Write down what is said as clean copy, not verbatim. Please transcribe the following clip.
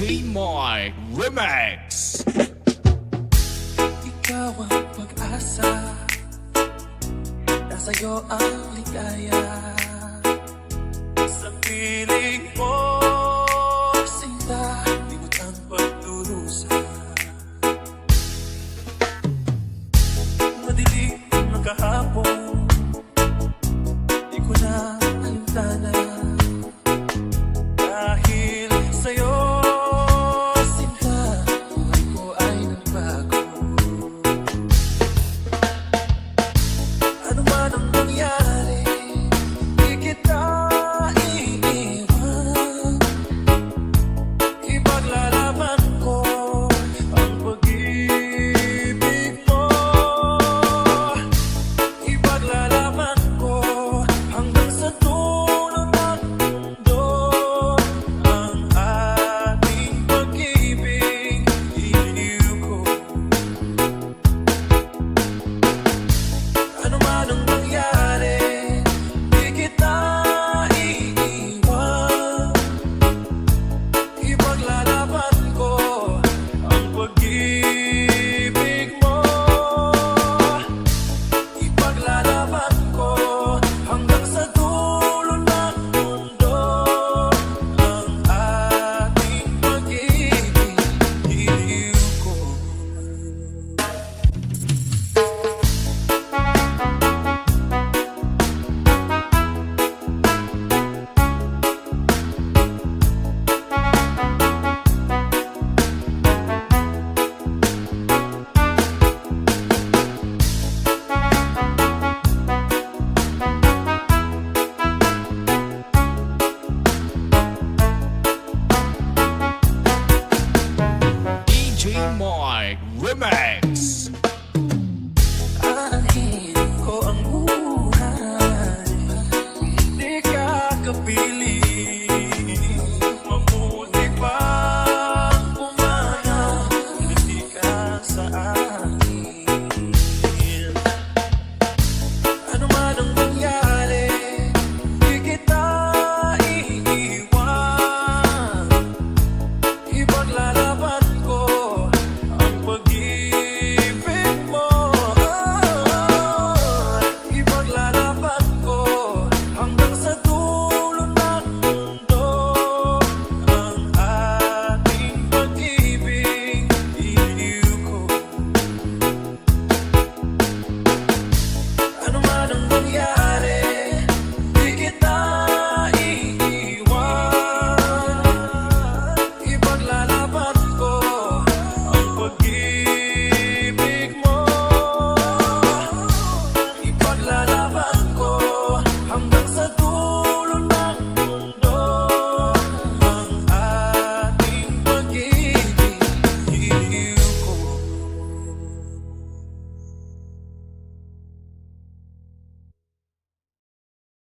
DJ Mark Remix. Ikaw ang pag-asa, nasa'yo ang ligaya. Sa piling mo, sinta, limot ang pagdurusa. Madilim na kahapon, di ko na alintana. Dahil sa'yo, sinta, buhay ko ay nagbago. Ano man ang nangyari, di kita iiwan. Ipaglalaban ko ang pag-ibig mo. Ipaglalaban ko hanggang sa dulo ng mundo. Ang ating pag-ibig, iliw ko. Ano man ang nangyari, di kita iiwan. Ipaglalaban ko ang pag-ibig mo. Ipaglalaban ko hanggang sa dulo ng mundo. Ang ating pag-ibig, iliw ko. DJ Mark Remix.